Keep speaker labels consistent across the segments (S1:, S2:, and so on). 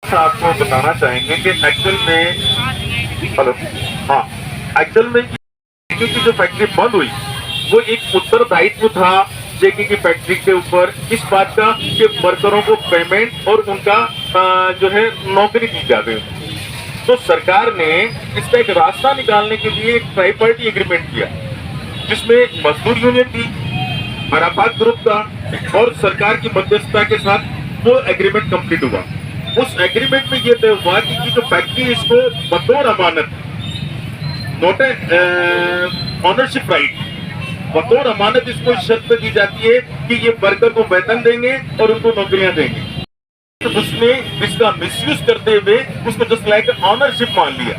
S1: आपको बताना चाहेंगे कि एक्चुअल में हेलो हाँ एक्चुअल में जेके की जो फैक्ट्री बंद हुई वो एक उत्तरदायित्व था जेके की फैक्ट्री के ऊपर इस बात का कि वर्करों को पेमेंट और उनका जो है नौकरी दी जाए। तो सरकार ने इसका एक रास्ता निकालने के लिए एक ट्राइपार्टी एग्रीमेंट किया जिसमें मजदूर यूनियन थी, अराफात ग्रुप का और सरकार की मध्यस्थता के साथ वो एग्रीमेंट कंप्लीट हुआ। उस एग्रीमेंट में ये तय हुआ कि जो फैक्ट्री इसको बतौर अमानत नोट ऑनरशिप राइट बतौर अमानत इसको शर्त पे दी जाती है कि ये वर्कर को वेतन देंगे और उनको नौकरियां देंगे। तो उसने इसका मिसयूज करते हुए उसको जस्ट लाइक ऑनरशिप मान लिया,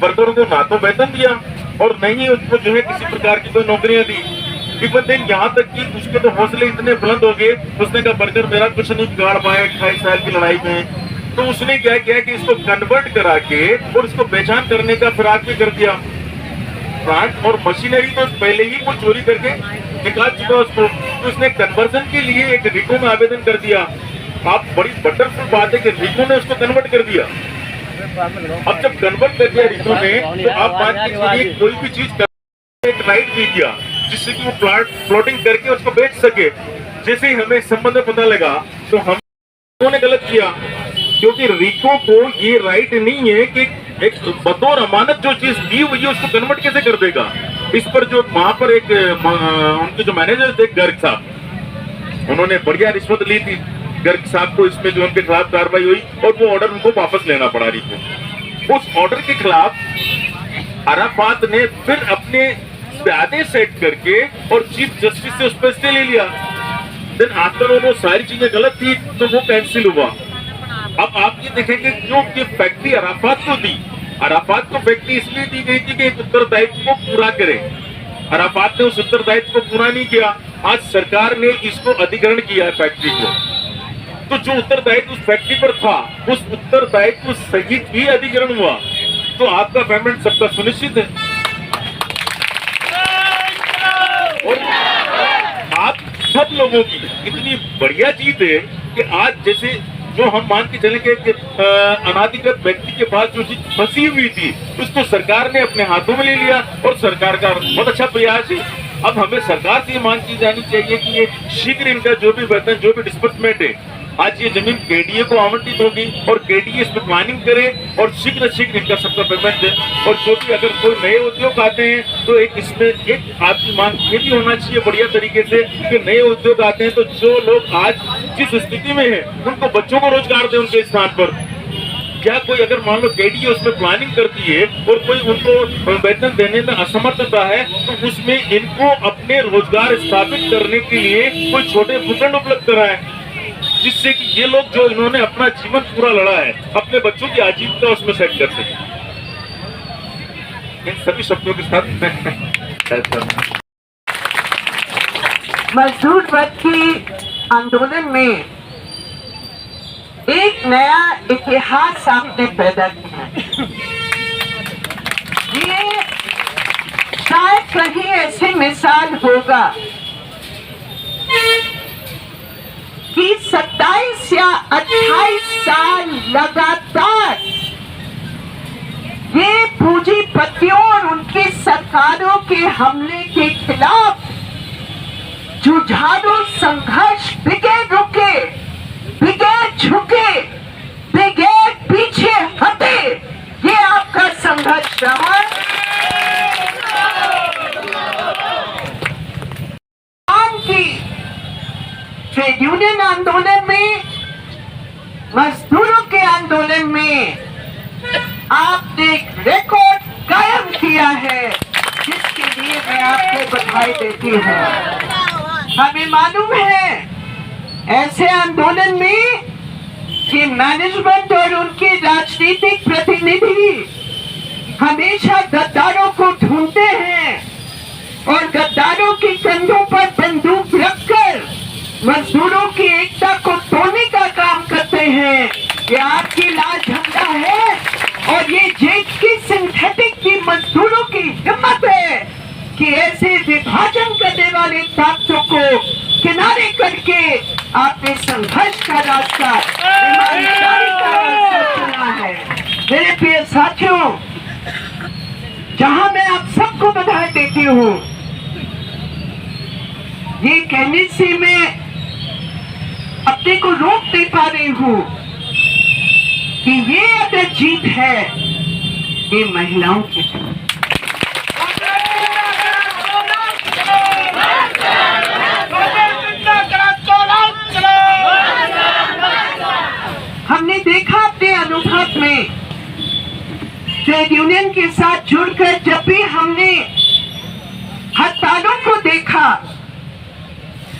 S1: वर्करों को ना तो वेतन दिया और न ही उसको जो है किसी प्रकार की कोई नौकरियां दी। इवन देन यहाँ तक कि उसके तो हौसले इतने बुलंद हो गए, उसने कहा वर्कर मेरा कुछ नहीं बिगाड़ पाया 28 साल की लड़ाई में। तो उसने क्या किया कि इसको कन्वर्ट करा के और इसको पहचान करने का फिराक भी कर दिया। प्लांट और मशीनरी तो पहले ही वो चोरी करके निकाल चुका उसको, तो उसने कन्वर्जन के लिए एक रिको में आवेदन कर दिया। आप बड़ी वंडरफुल बात है कि रिको ने उसको कन्वर्ट कर दिया। अब जब कन्वर्ट कर दिया रिको ने तो आप मान के चलिए कोई भी चीज एक राइट दे दिया जिससे कि वो प्लॉटिंग करके उसको बेच सके। जैसे ही हमें संबंध पता लगा तो हमने गलत किया, क्योंकि रिको को ये राइट नहीं है कि एक बतौर अमानत जो चीज दी हुई है उसको कन्वर्ट कैसे कर देगा। इस पर जो वहां पर एक उनके जो मैनेजर थे गर्ग साहब, उन्होंने बढ़िया रिश्वत ली थी गर्ग साहब को, इसमें जो उनके खिलाफ कार्रवाई हुई और वो ऑर्डर उनको वापस लेना पड़ा रही थी। उस ऑर्डर के खिलाफ अराफात ने फिर अपने आदेश सेट करके और चीफ जस्टिस से उस पर स्टे ले लिया। देन आफ्टर वो सारी चीजें गलत थी तो वो कैंसिल हुआ। अब आप ये देखेंगे क्यों कि फैक्ट्री अराफात को दी, अराफात को फैक्ट्री इसलिए दी गई थी कि एक उत्तरदायित्व को पूरा करे। अराफात ने उस उत्तरदायित्व को पूरा नहीं किया। आज सरकार ने इसको अधिग्रहण किया है फैक्ट्री को, तो जो उत्तरदायित्व उस फैक्ट्री पर था उस उत्तरदायित्व सहित ही अधिग्रहण हुआ। तो आपका पेमेंट सबका सुनिश्चित है और आप सब लोगों की इतनी बढ़िया चीज है कि आज जैसे जो हम मान के चले कि अनाधिकृत व्यक्ति के पास जो चीज फंसी हुई थी उसको सरकार ने अपने हाथों में ले लिया और सरकार का बहुत अच्छा प्रयास है। अब हमें सरकार से ये मांग की जानी चाहिए कि ये शीघ्र इनका जो भी वेतन जो भी डिस्बर्समेंट है, आज ये जमीन केडीए को आवंटित होगी और केडीए इस पर प्लानिंग करे और शीघ्र इनका सबका पेमेंट दे। और जो भी अगर कोई नए उद्योग आते हैं तो एक इसमें एक आपकी मांग ये भी होना चाहिए बढ़िया तरीके से कि नए उद्योग आते हैं तो जो लोग आज जिस स्थिति में है उनको बच्चों को रोजगार दे उनके स्थान पर। क्या कोई अगर मान लो केडीए उसमें प्लानिंग करती है और कोई उनको वेतन देने में असमर्थता है तो उसमें इनको अपने रोजगार स्थापित करने के लिए कोई छोटे भूखंड उपलब्ध कराए, जिससे कि ये लोग जो इन्होंने अपना जीवन पूरा लड़ा है अपने बच्चों की आजीविका उसमें सेट कर सके। इन सभी शब्दों के साथ
S2: मजदूर वर्ग के आंदोलन में एक नया इतिहास आपने पैदा किया। ये शायद कहीं ऐसी मिसाल होगा कि 27 या 28 साल लगातार ये पूंजीपतियों और उनकी सरकारों के हमले के खिलाफ जुझारू संघर्ष बिगैर रुके, बिगैर झुके, बिगैर पीछे हटे, ये आपका संघर्ष रहा। की ट्रेड यूनियन आंदोलन में, मजदूरों के आंदोलन में आपने एक रिकॉर्ड कायम किया है जिसके लिए मैं आपको बधाई देती हूँ। हमें मालूम है ऐसे आंदोलन में कि मैनेजमेंट और उनके राजनीतिक प्रतिनिधि हमेशा गद्दारों को ढूंढते हैं और गद्दारों के कंधों पर बंदूक रखकर मजदूरों की एकता को तोड़ने का काम करते हैं। ये आपकी लाल झंडा है और ये जेके सिंथेटिक की मजदूरों की हिम्मत है कि ऐसे विभाजन करने वाले ताकतों को किनारे करके आपने संघर्ष का रास्ता, ईमानदारी का हूँ, ये कहने से मैं अपने को रोक नहीं पा रही हूँ कि ये अगर जीत है, ये महिलाओं की है। हमने देखा अपने अनुभव में ट्रेड यूनियन के साथ जुड़कर, जब भी हमने हड़तालों को देखा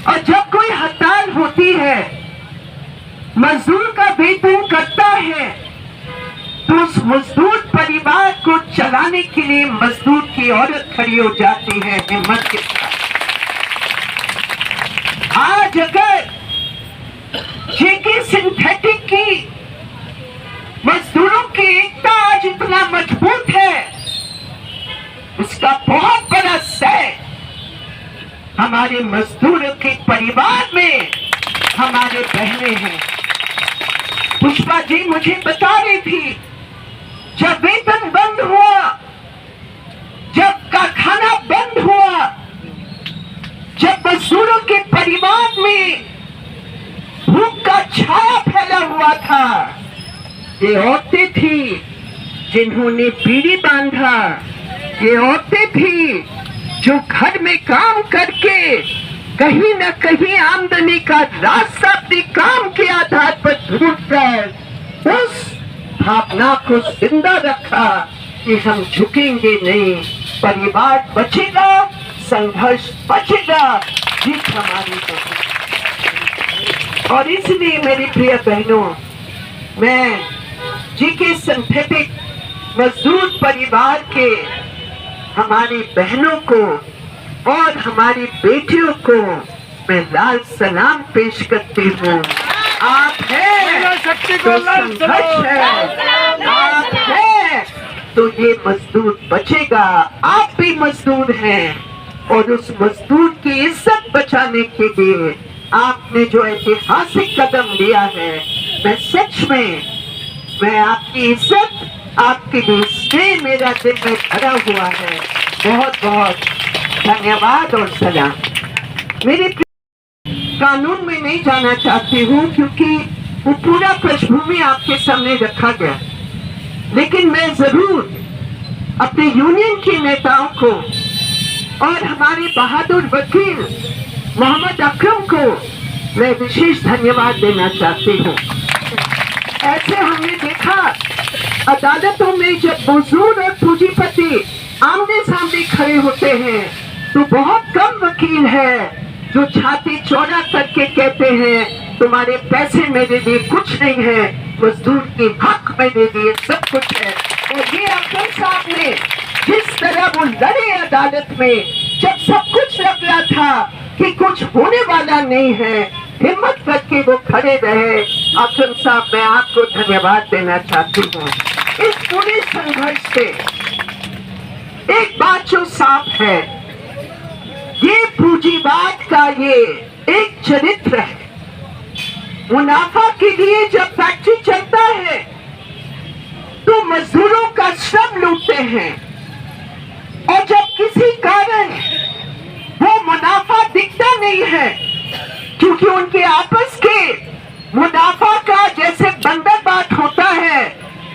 S2: और जब कोई हड़ताल होती है, मजदूर का वेतन कटता है, तो उस मजदूर परिवार को चलाने के लिए मजदूर की औरत खड़ी हो जाती है हिम्मत के साथ। आज अगर जेके सिंथेटिक की मजदूरों की एकता आज इतना मजबूत है, उसका बहुत बड़ा श्रेय हमारे मजदूरों के परिवार में हमारे बहनें हैं। पुष्पा जी मुझे बता रही थी, जब वेतन बंद हुआ, जब कारखाना बंद हुआ, जब मजदूरों के परिवार में भूख का छाया फैला हुआ था, ये औरतें थी जिन्होंने बीड़ी बांधा, ये औरतें थी जो घर में काम करके कहीं न कहीं आमदनी का रास्ता अपने काम के आधार पर ढूंढकर उस भावना को जिंदा रखा कि हम झुकेंगे नहीं, परिवार बचेगा, संघर्ष बचेगा, जीत हमारी होगी। और इसलिए मेरी प्रिय बहनों, मैं जेके सिंथेटिक मजदूर परिवार के हमारी बहनों को और हमारी बेटियों को मैं लाल सलाम पेश करती हूँ। आप हैं तो संघर्ष है, आप हैं तो ये मजदूर बचेगा। आप भी मजदूर हैं और उस मजदूर की इज्जत बचाने के लिए आपने जो ऐतिहासिक कदम लिया है, मैं आपकी इज्जत, आपके लिए स्नेह मेरा दिल में भरा हुआ है। बहुत बहुत धन्यवाद और सलाम। मेरे कानून में नहीं जाना चाहती हूँ क्योंकि वो पूरा पृष्ठभूमि आपके सामने रखा गया, लेकिन मैं जरूर अपने यूनियन के नेताओं को और हमारे बहादुर वकील मोहम्मद अकरम को मैं विशेष धन्यवाद देना चाहती हूँ। ऐसे हमने देखा अदालतों में जब मजदूर और पूंजीपति आमने सामने खड़े होते हैं तो बहुत कम वकील है जो छाती चौड़ा करके कहते हैं तुम्हारे पैसे मेरे लिए कुछ नहीं है, मजदूर के हक मेरे लिए सब कुछ है। और ये अकरम साहब ने जिस तरह वो लड़े अदालत में, जब सब कुछ लग रहा था कि कुछ होने वाला नहीं है, हिम्मत करके वो खड़े रहे। अकरम साहब, मैं आपको धन्यवाद देना चाहती हूँ। इस पूरे संघर्ष से एक बात जो साफ है, ये पूंजीवाद का ये एक चरित्र है। मुनाफा के लिए जब फैक्ट्री चलता है तो मजदूरों का श्रम लूटते हैं, और जब किसी कारण वो मुनाफा दिखता नहीं है क्योंकि उनके आपस के मुनाफा का जैसे बंदरबाट होता है,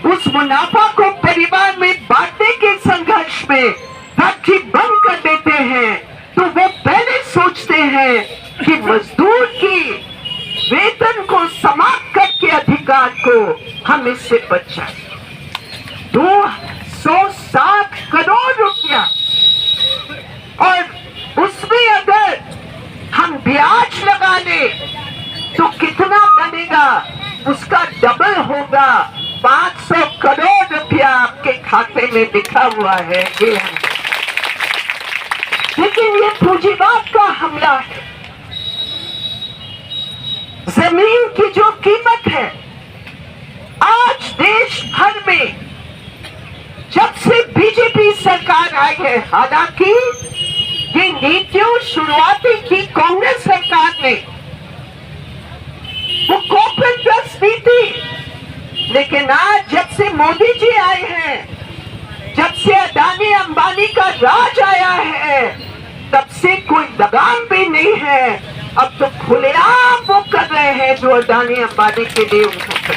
S2: उस मुनाफा को परिवार में बांटने के संघर्ष में फैक्ट्री बंद कर देते हैं, तो वो पहले सोचते हैं कि मजदूर की वेतन को समाप्त करके अधिकार को हम इससे बच जाए। 260 करोड़ रुपया, और उसमें अगर हम ब्याज लगा ले तो कितना बनेगा, उसका डबल होगा। 500 करोड़ रुपया आपके खाते में लिखा हुआ है। ये है, लेकिन ये पूंजीवाद का हमला है। जमीन की जो कीमत है आज देश भर में जब से बीजेपी सरकार आई है, हालांकि ये नीतियों शुरुआती की कांग्रेस सरकार ने, वो कॉर्पोरेट प्लस नीति, लेकिन आज जब से मोदी जी आए हैं, जब से अदानी अंबानी अंबानी का राज आया है तब से कोई लगाम भी नहीं है। अब तो खुलेआम वो कर रहे हैं जो अडानी अंबानी के लिए उनको